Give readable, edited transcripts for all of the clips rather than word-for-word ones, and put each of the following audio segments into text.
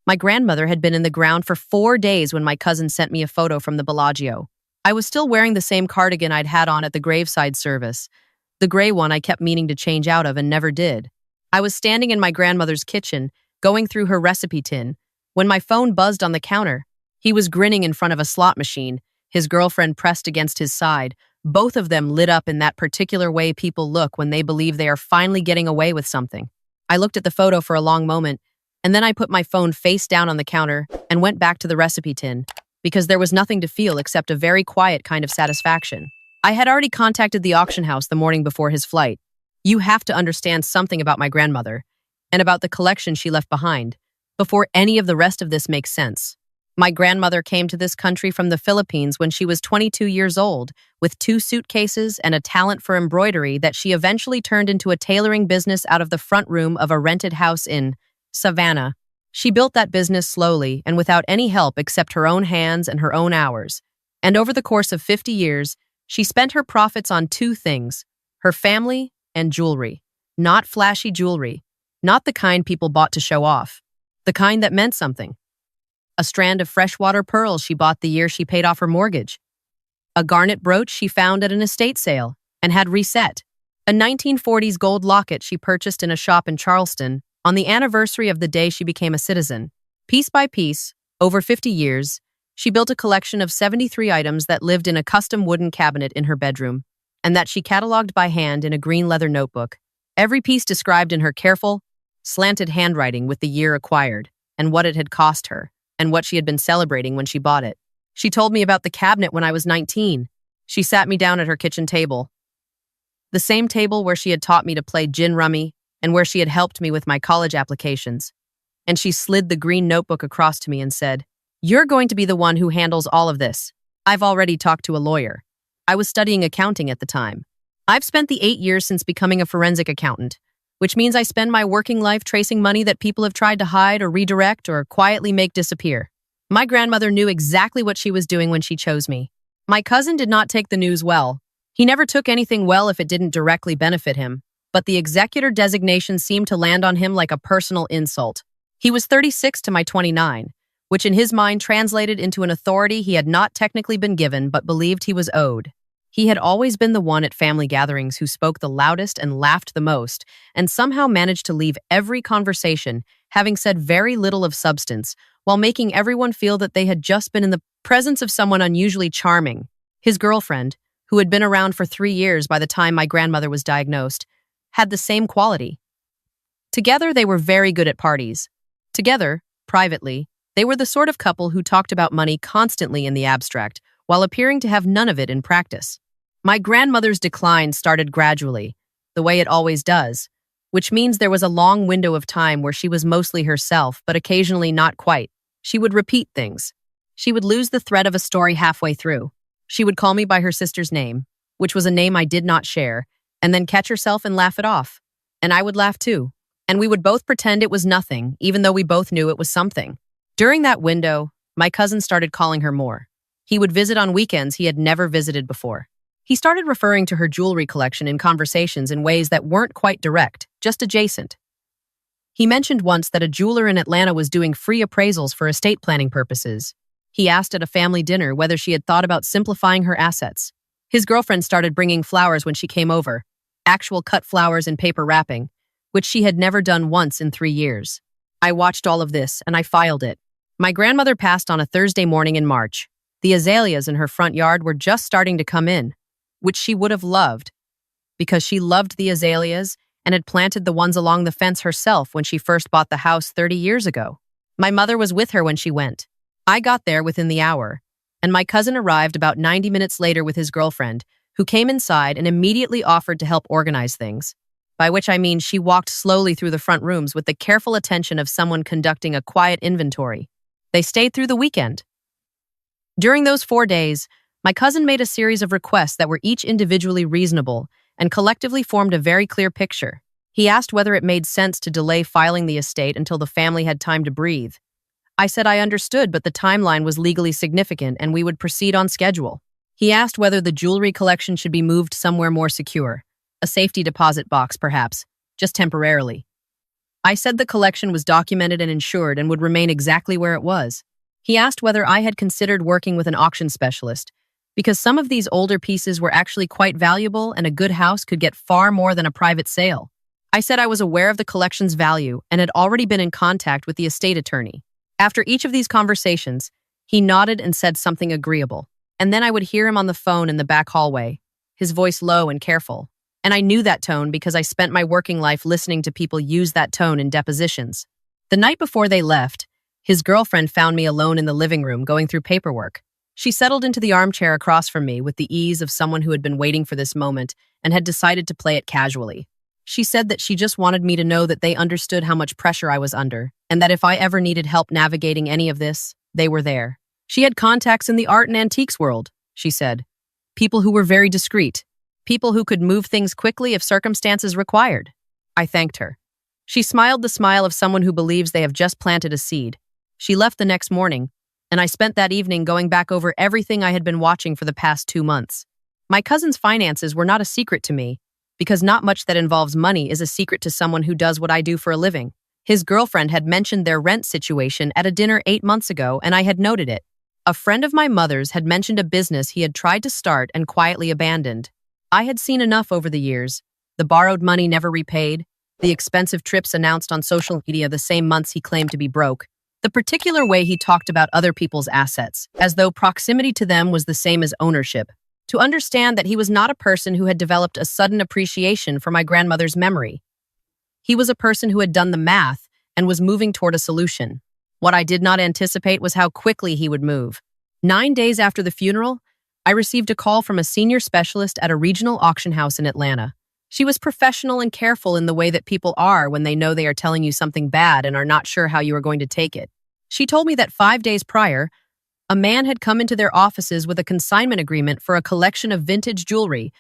My grandmother had been in the ground for 4 days when my cousin sent me a photo from the Bellagio. I was still wearing the same cardigan I'd had on at the graveside service, the gray one I kept meaning to change out of and never did. I was standing in my grandmother's kitchen, going through her recipe tin, when my phone buzzed on the counter. He was grinning in front of a slot machine, his girlfriend pressed against his side. Both of them lit up in that particular way people look when they believe they are finally getting away with something. I looked at the photo for a long moment, and then I put my phone face down on the counter and went back to the recipe tin, because there was nothing to feel except a very quiet kind of satisfaction. I had already contacted the auction house the morning before his flight. You have to understand something about my grandmother, and about the collection she left behind, before any of the rest of this makes sense. My grandmother came to this country from the Philippines when she was 22 years old, with 2 suitcases and a talent for embroidery that she eventually turned into a tailoring business out of the front room of a rented house in Savannah. She built that business slowly and without any help except her own hands and her own hours. And over the course of 50 years, she spent her profits on 2 things: her family and jewelry. Not flashy jewelry, not the kind people bought to show off, the kind that meant something. A strand of freshwater pearls she bought the year she paid off her mortgage. A garnet brooch she found at an estate sale and had reset. A 1940s gold locket she purchased in a shop in Charleston on the anniversary of the day she became a citizen. Piece by piece, over 50 years, she built a collection of 73 items that lived in a custom wooden cabinet in her bedroom, and that she cataloged by hand in a green leather notebook. Every piece described in her careful, slanted handwriting with the year acquired, and what it had cost her, and what she had been celebrating when she bought it. She told me about the cabinet when I was 19. She sat me down at her kitchen table, the same table where she had taught me to play gin rummy and where she had helped me with my college applications. And she slid the green notebook across to me and said, "You're going to be the one who handles all of this. I've already talked to a lawyer." I was studying accounting at the time. I've spent the 8 years since becoming a forensic accountant, which means I spend my working life tracing money that people have tried to hide or redirect or quietly make disappear. My grandmother knew exactly what she was doing when she chose me. My cousin did not take the news well. He never took anything well if it didn't directly benefit him, but the executor designation seemed to land on him like a personal insult. He was 36 to my 29, which in his mind translated into an authority he had not technically been given but believed he was owed. He had always been the one at family gatherings who spoke the loudest and laughed the most, and somehow managed to leave every conversation, having said very little of substance, while making everyone feel that they had just been in the presence of someone unusually charming. His girlfriend, who had been around for 3 years by the time my grandmother was diagnosed, had the same quality. Together, they were very good at parties. Together, privately, they were the sort of couple who talked about money constantly in the abstract, while appearing to have none of it in practice. My grandmother's decline started gradually, the way it always does, which means there was a long window of time where she was mostly herself, but occasionally not quite. She would repeat things. She would lose the thread of a story halfway through. She would call me by her sister's name, which was a name I did not share, and then catch herself and laugh it off. And I would laugh too. And we would both pretend it was nothing, even though we both knew it was something. During that window, my cousin started calling her more. He would visit on weekends he had never visited before. He started referring to her jewelry collection in conversations in ways that weren't quite direct, just adjacent. He mentioned once that a jeweler in Atlanta was doing free appraisals for estate planning purposes. He asked at a family dinner whether she had thought about simplifying her assets. His girlfriend started bringing flowers when she came over, actual cut flowers in paper wrapping, which she had never done once in 3 years. I watched all of this, and I filed it. My grandmother passed on a Thursday morning in March. The azaleas in her front yard were just starting to come in, which she would have loved, because she loved the azaleas and had planted the ones along the fence herself when she first bought the house 30 years ago. My mother was with her when she went. I got there within the hour, and my cousin arrived about 90 minutes later with his girlfriend, who came inside and immediately offered to help organize things, by which I mean she walked slowly through the front rooms with the careful attention of someone conducting a quiet inventory. They stayed through the weekend. During those 4 days, my cousin made a series of requests that were each individually reasonable and collectively formed a very clear picture. He asked whether it made sense to delay filing the estate until the family had time to breathe. I said I understood, but the timeline was legally significant and we would proceed on schedule. He asked whether the jewelry collection should be moved somewhere more secure, a safety deposit box perhaps, just temporarily. I said the collection was documented and insured and would remain exactly where it was. He asked whether I had considered working with an auction specialist, because some of these older pieces were actually quite valuable and a good house could get far more than a private sale. I said I was aware of the collection's value and had already been in contact with the estate attorney. After each of these conversations, he nodded and said something agreeable, and then I would hear him on the phone in the back hallway, his voice low and careful. And I knew that tone because I spent my working life listening to people use that tone in depositions. The night before they left, his girlfriend found me alone in the living room going through paperwork. She settled into the armchair across from me with the ease of someone who had been waiting for this moment and had decided to play it casually. She said that she just wanted me to know that they understood how much pressure I was under, and that if I ever needed help navigating any of this, they were there. She had contacts in the art and antiques world, she said. People who were very discreet. People who could move things quickly if circumstances required. I thanked her. She smiled the smile of someone who believes they have just planted a seed. She left the next morning, and I spent that evening going back over everything I had been watching for the past 2 months. My cousin's finances were not a secret to me, because not much that involves money is a secret to someone who does what I do for a living. His girlfriend had mentioned their rent situation at a dinner 8 months ago, and I had noted it. A friend of my mother's had mentioned a business he had tried to start and quietly abandoned. I had seen enough over the years. The borrowed money never repaid, the expensive trips announced on social media the same months he claimed to be broke, the particular way he talked about other people's assets, as though proximity to them was the same as ownership, to understand that he was not a person who had developed a sudden appreciation for my grandmother's memory. He was a person who had done the math and was moving toward a solution. What I did not anticipate was how quickly he would move. 9 days after the funeral, I received a call from a senior specialist at a regional auction house in Atlanta. She was professional and careful in the way that people are when they know they are telling you something bad and are not sure how you are going to take it. She told me that 5 days prior, a man had come into their offices with a consignment agreement for a collection of vintage jewelry,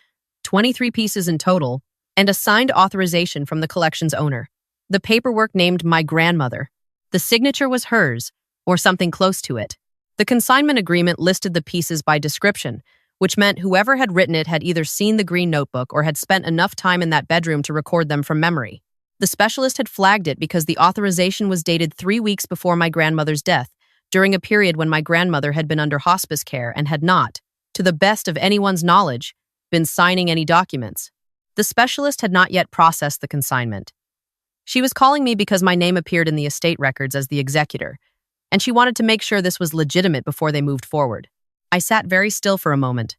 23 pieces in total, and a signed authorization from the collection's owner. The paperwork named my grandmother. The signature was hers, or something close to it. The consignment agreement listed the pieces by description, which meant whoever had written it had either seen the green notebook or had spent enough time in that bedroom to record them from memory. The specialist had flagged it because the authorization was dated 3 weeks before my grandmother's death, during a period when my grandmother had been under hospice care and had not, to the best of anyone's knowledge, been signing any documents. The specialist had not yet processed the consignment. She was calling me because my name appeared in the estate records as the executor, and she wanted to make sure this was legitimate before they moved forward. I sat very still for a moment.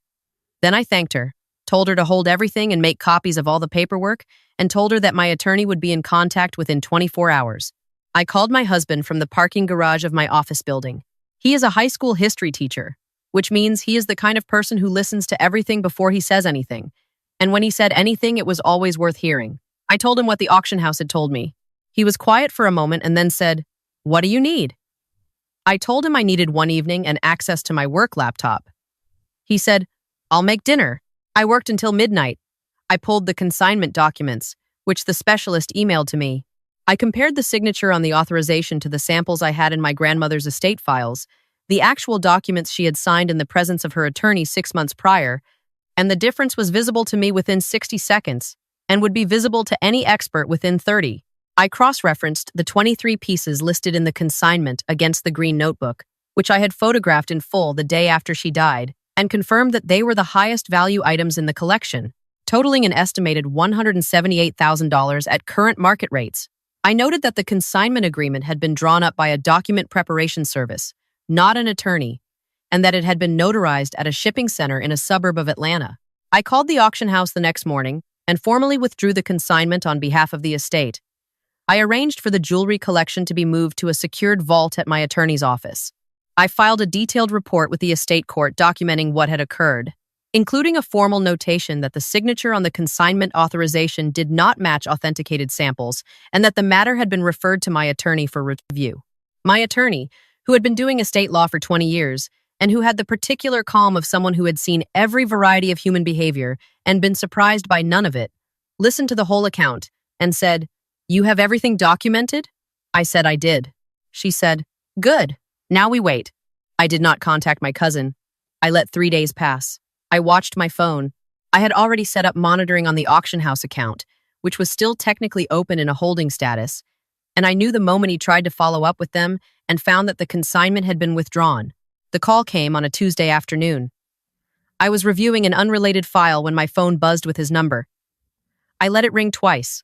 Then I thanked her, told her to hold everything and make copies of all the paperwork, and told her that my attorney would be in contact within 24 hours. I called my husband from the parking garage of my office building. He is a high school history teacher, which means he is the kind of person who listens to everything before he says anything. And when he said anything, it was always worth hearing. I told him what the auction house had told me. He was quiet for a moment and then said, "What do you need?" I told him I needed one evening and access to my work laptop. He said, "I'll make dinner." I worked until midnight. I pulled the consignment documents, which the specialist emailed to me. I compared the signature on the authorization to the samples I had in my grandmother's estate files, the actual documents she had signed in the presence of her attorney 6 months prior, and the difference was visible to me within 60 seconds and would be visible to any expert within 30. I cross-referenced the 23 pieces listed in the consignment against the green notebook, which I had photographed in full the day after she died, and confirmed that they were the highest value items in the collection, totaling an estimated $178,000 at current market rates. I noted that the consignment agreement had been drawn up by a document preparation service, not an attorney, and that it had been notarized at a shipping center in a suburb of Atlanta. I called the auction house the next morning and formally withdrew the consignment on behalf of the estate. I arranged for the jewelry collection to be moved to a secured vault at my attorney's office. I filed a detailed report with the estate court documenting what had occurred, including a formal notation that the signature on the consignment authorization did not match authenticated samples and that the matter had been referred to my attorney for review. My attorney, who had been doing estate law for 20 years and who had the particular calm of someone who had seen every variety of human behavior and been surprised by none of it, listened to the whole account and said, "You have everything documented?" I said I did. She said, "Good. Now we wait." I did not contact my cousin. I let 3 days pass. I watched my phone. I had already set up monitoring on the auction house account, which was still technically open in a holding status, and I knew the moment he tried to follow up with them and found that the consignment had been withdrawn. The call came on a Tuesday afternoon. I was reviewing an unrelated file when my phone buzzed with his number. I let it ring twice.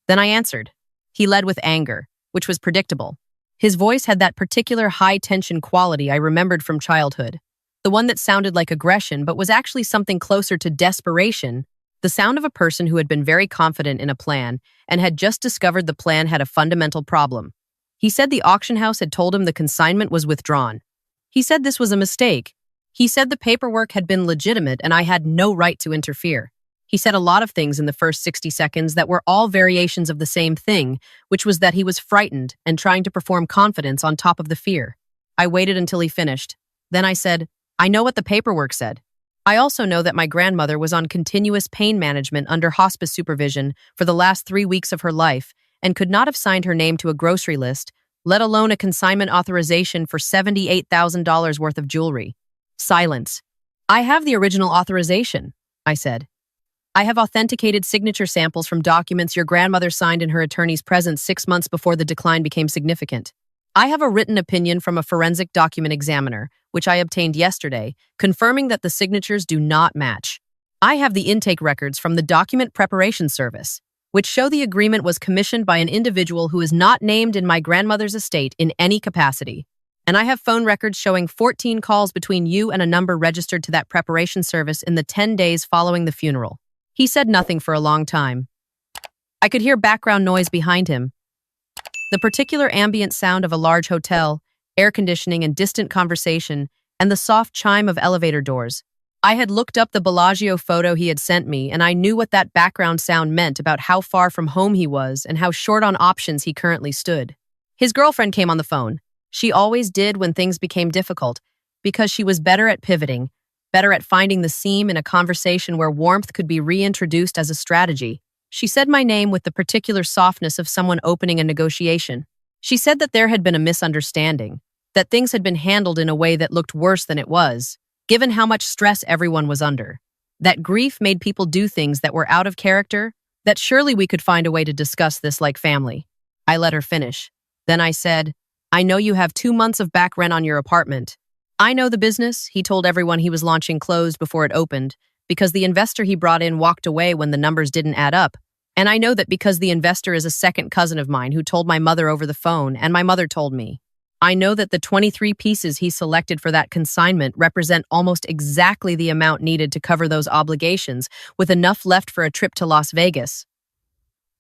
Then I answered. He led with anger, which was predictable. His voice had that particular high-tension quality I remembered from childhood. The one that sounded like aggression but was actually something closer to desperation, the sound of a person who had been very confident in a plan and had just discovered the plan had a fundamental problem. He said the auction house had told him the consignment was withdrawn. He said this was a mistake. He said the paperwork had been legitimate and I had no right to interfere. He said a lot of things in the first 60 seconds that were all variations of the same thing, which was that he was frightened and trying to perform confidence on top of the fear. I waited until he finished. Then I said, I know what the paperwork said. I also know that my grandmother was on continuous pain management under hospice supervision for the last 3 weeks of her life and could not have signed her name to a grocery list, let alone a consignment authorization for $78,000 worth of jewelry. Silence. I have the original authorization, I said. I have authenticated signature samples from documents your grandmother signed in her attorney's presence 6 months before the decline became significant. I have a written opinion from a forensic document examiner, which I obtained yesterday, confirming that the signatures do not match. I have the intake records from the document preparation service, which show the agreement was commissioned by an individual who is not named in my grandmother's estate in any capacity. And I have phone records showing 14 calls between you and a number registered to that preparation service in the 10 days following the funeral. He said nothing for a long time. I could hear background noise behind him. The particular ambient sound of a large hotel, air conditioning and distant conversation, and the soft chime of elevator doors. I had looked up the Bellagio photo he had sent me, and I knew what that background sound meant about how far from home he was and how short on options he currently stood. His girlfriend came on the phone. She always did when things became difficult, because she was better at pivoting, better at finding the seam in a conversation where warmth could be reintroduced as a strategy. She said my name with the particular softness of someone opening a negotiation. She said that there had been a misunderstanding, that things had been handled in a way that looked worse than it was, given how much stress everyone was under. That grief made people do things that were out of character, that surely we could find a way to discuss this like family. I let her finish. Then I said, I know you have 2 months of back rent on your apartment. I know the business he told everyone he was launching closed before it opened, because the investor he brought in walked away when the numbers didn't add up. And I know that because the investor is a second cousin of mine who told my mother over the phone, and my mother told me. I know that the 23 pieces he selected for that consignment represent almost exactly the amount needed to cover those obligations, with enough left for a trip to Las Vegas.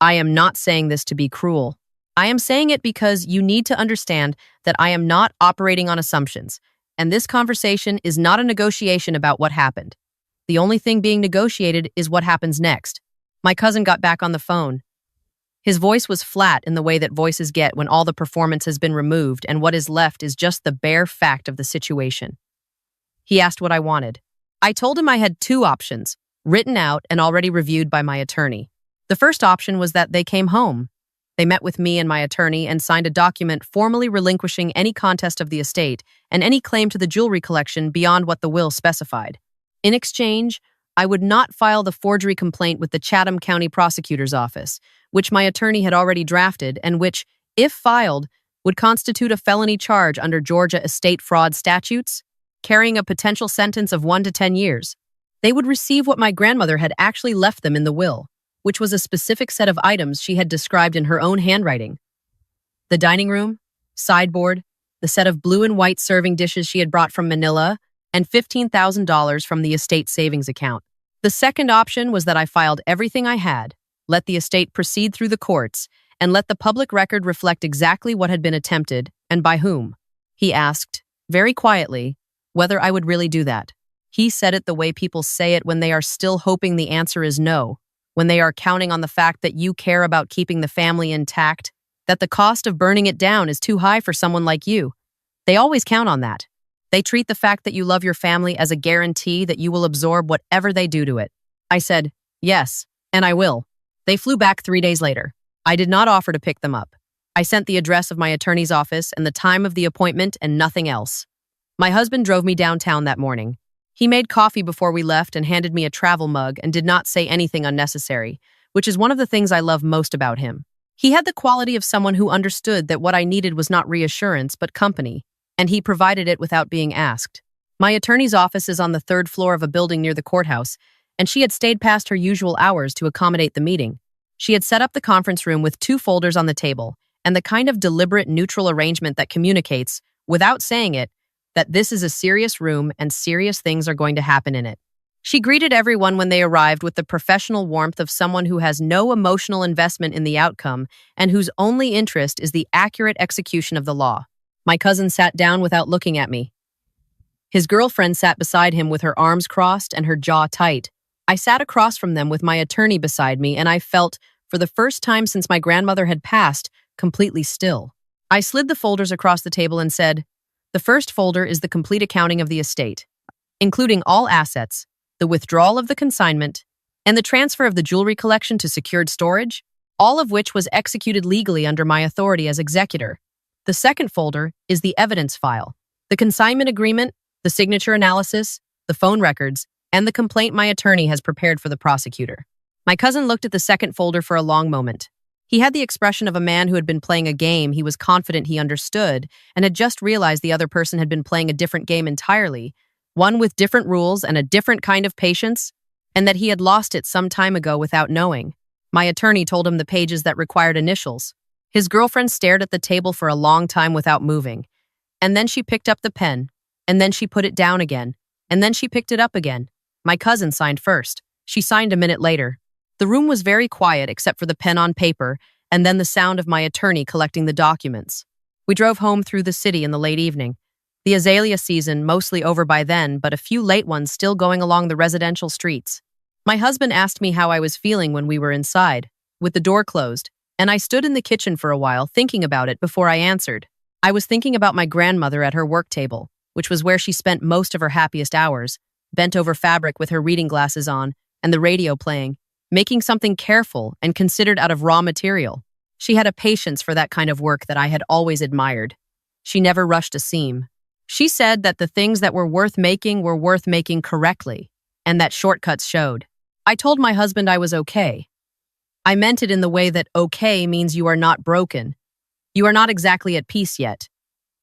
I am not saying this to be cruel. I am saying it because you need to understand that I am not operating on assumptions, and this conversation is not a negotiation about what happened. The only thing being negotiated is what happens next. My cousin got back on the phone. His voice was flat in the way that voices get when all the performance has been removed and what is left is just the bare fact of the situation. He asked what I wanted. I told him I had 2 options, written out and already reviewed by my attorney. The first option was that they came home. They met with me and my attorney and signed a document formally relinquishing any contest of the estate and any claim to the jewelry collection beyond what the will specified. In exchange, I would not file the forgery complaint with the Chatham County Prosecutor's Office, which my attorney had already drafted and which, if filed, would constitute a felony charge under Georgia estate fraud statutes, carrying a potential sentence of 1 to 10 years. They would receive what my grandmother had actually left them in the will, which was a specific set of items she had described in her own handwriting. The dining room, sideboard, the set of blue and white serving dishes she had brought from Manila, and $15,000 from the estate savings account. The second option was that I filed everything I had, let the estate proceed through the courts, and let the public record reflect exactly what had been attempted and by whom. He asked, very quietly, whether I would really do that. He said it the way people say it when they are still hoping the answer is no, when they are counting on the fact that you care about keeping the family intact, that the cost of burning it down is too high for someone like you. They always count on that. They treat the fact that you love your family as a guarantee that you will absorb whatever they do to it. I said, yes, and I will. They flew back 3 days later. I did not offer to pick them up. I sent the address of my attorney's office and the time of the appointment and nothing else. My husband drove me downtown that morning. He made coffee before we left and handed me a travel mug and did not say anything unnecessary, which is one of the things I love most about him. He had the quality of someone who understood that what I needed was not reassurance, but company, and he provided it without being asked. My attorney's office is on the third floor of a building near the courthouse, and she had stayed past her usual hours to accommodate the meeting. She had set up the conference room with 2 folders on the table, and the kind of deliberate, neutral arrangement that communicates, without saying it, that this is a serious room and serious things are going to happen in it. She greeted everyone when they arrived with the professional warmth of someone who has no emotional investment in the outcome and whose only interest is the accurate execution of the law. My cousin sat down without looking at me. His girlfriend sat beside him with her arms crossed and her jaw tight. I sat across from them with my attorney beside me, and I felt, for the first time since my grandmother had passed, completely still. I slid the folders across the table and said, "The first folder is the complete accounting of the estate, including all assets, the withdrawal of the consignment, and the transfer of the jewelry collection to secured storage, all of which was executed legally under my authority as executor. The second folder is the evidence file, the consignment agreement, the signature analysis, the phone records, and the complaint my attorney has prepared for the prosecutor." My cousin looked at the second folder for a long moment. He had the expression of a man who had been playing a game he was confident he understood and had just realized the other person had been playing a different game entirely, one with different rules and a different kind of patience, and that he had lost it some time ago without knowing. My attorney told him the pages that required initials. His girlfriend stared at the table for a long time without moving, and then she picked up the pen, and then she put it down again, and then she picked it up again. My cousin signed first. She signed a minute later. The room was very quiet except for the pen on paper and then the sound of my attorney collecting the documents. We drove home through the city in the late evening. The azalea season mostly over by then, but a few late ones still going along the residential streets. My husband asked me how I was feeling when we were inside, with the door closed, and I stood in the kitchen for a while thinking about it before I answered. I was thinking about my grandmother at her work table, which was where she spent most of her happiest hours, bent over fabric with her reading glasses on and the radio playing, making something careful and considered out of raw material. She had a patience for that kind of work that I had always admired. She never rushed a seam. She said that the things that were worth making correctly, and that shortcuts showed. I told my husband I was okay. I meant it in the way that okay means you are not broken. You are not exactly at peace yet,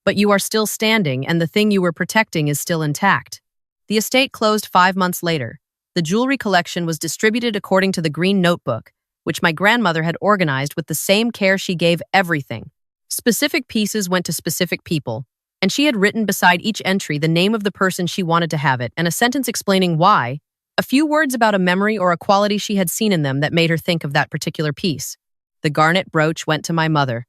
but you are still standing and the thing you were protecting is still intact. The estate closed 5 months later. The jewelry collection was distributed according to the green notebook, which my grandmother had organized with the same care she gave everything. Specific pieces went to specific people, and she had written beside each entry the name of the person she wanted to have it and a sentence explaining why, a few words about a memory or a quality she had seen in them that made her think of that particular piece. The garnet brooch went to my mother.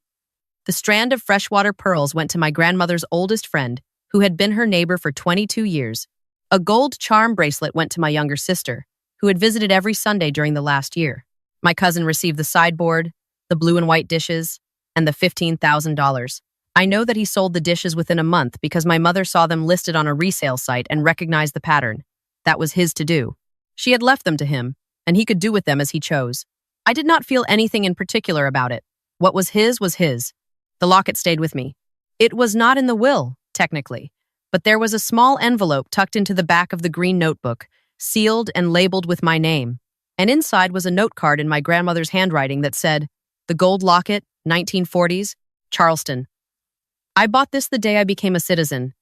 The strand of freshwater pearls went to my grandmother's oldest friend, who had been her neighbor for 22 years. A gold charm bracelet went to my younger sister, who had visited every Sunday during the last year. My cousin received the sideboard, the blue and white dishes, and the $15,000. I know that he sold the dishes within a month because my mother saw them listed on a resale site and recognized the pattern. That was his to do. She had left them to him, and he could do with them as he chose. I did not feel anything in particular about it. What was his was his. The locket stayed with me. It was not in the will, technically, but there was a small envelope tucked into the back of the green notebook, sealed and labeled with my name. And inside was a note card in my grandmother's handwriting that said, "The gold locket, 1940s, Charleston. I bought this the day I became a citizen.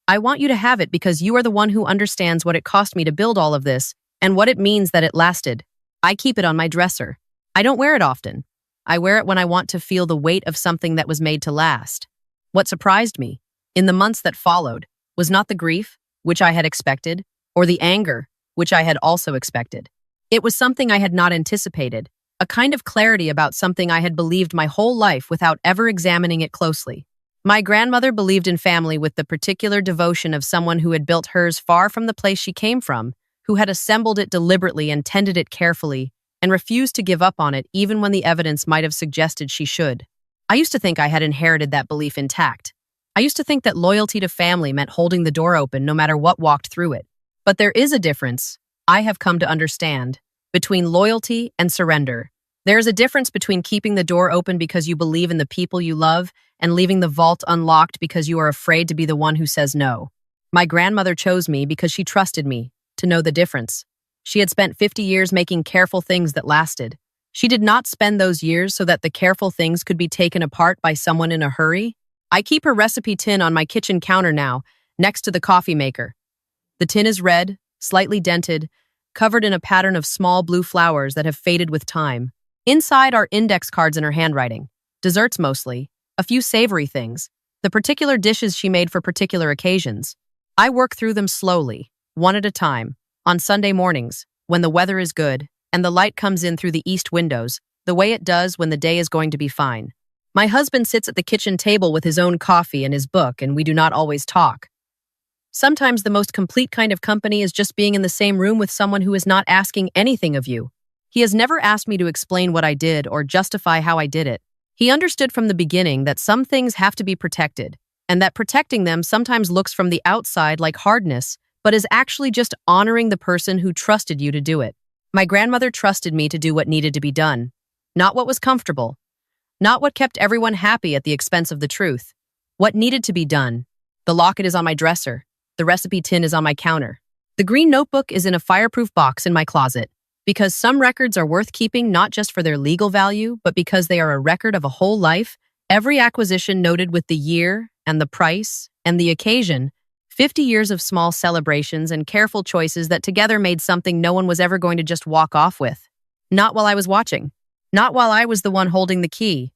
I want you to have it because you are the one who understands what it cost me to build all of this and what it means that it lasted. I keep it on my dresser. I don't wear it often. I wear it when I want to feel the weight of something that was made to last." What surprised me, in the months that followed, was not the grief, which I had expected, or the anger, which I had also expected. It was something I had not anticipated, a kind of clarity about something I had believed my whole life without ever examining it closely. My grandmother believed in family with the particular devotion of someone who had built hers far from the place she came from, who had assembled it deliberately and tended it carefully, and refused to give up on it even when the evidence might have suggested she should. I used to think I had inherited that belief intact. I used to think that loyalty to family meant holding the door open no matter what walked through it. But there is a difference, I have come to understand, between loyalty and surrender. There is a difference between keeping the door open because you believe in the people you love and leaving the vault unlocked because you are afraid to be the one who says no. My grandmother chose me because she trusted me to know the difference. She had spent 50 years making careful things that lasted. She did not spend those years so that the careful things could be taken apart by someone in a hurry. I keep her recipe tin on my kitchen counter now, next to the coffee maker. The tin is red, slightly dented, covered in a pattern of small blue flowers that have faded with time. Inside are index cards in her handwriting, desserts mostly, a few savory things, the particular dishes she made for particular occasions. I work through them slowly, one at a time, on Sunday mornings, when the weather is good and the light comes in through the east windows, the way it does when the day is going to be fine. My husband sits at the kitchen table with his own coffee and his book, and we do not always talk. Sometimes the most complete kind of company is just being in the same room with someone who is not asking anything of you. He has never asked me to explain what I did or justify how I did it. He understood from the beginning that some things have to be protected, and that protecting them sometimes looks from the outside like hardness, but is actually just honoring the person who trusted you to do it. My grandmother trusted me to do what needed to be done, not what was comfortable, not what kept everyone happy at the expense of the truth. What needed to be done. The locket is on my dresser. The recipe tin is on my counter. The green notebook is in a fireproof box in my closet, because some records are worth keeping not just for their legal value, but because they are a record of a whole life, every acquisition noted with the year and the price and the occasion, 50 years of small celebrations and careful choices that together made something no one was ever going to just walk off with. Not while I was watching. Not while I was the one holding the key.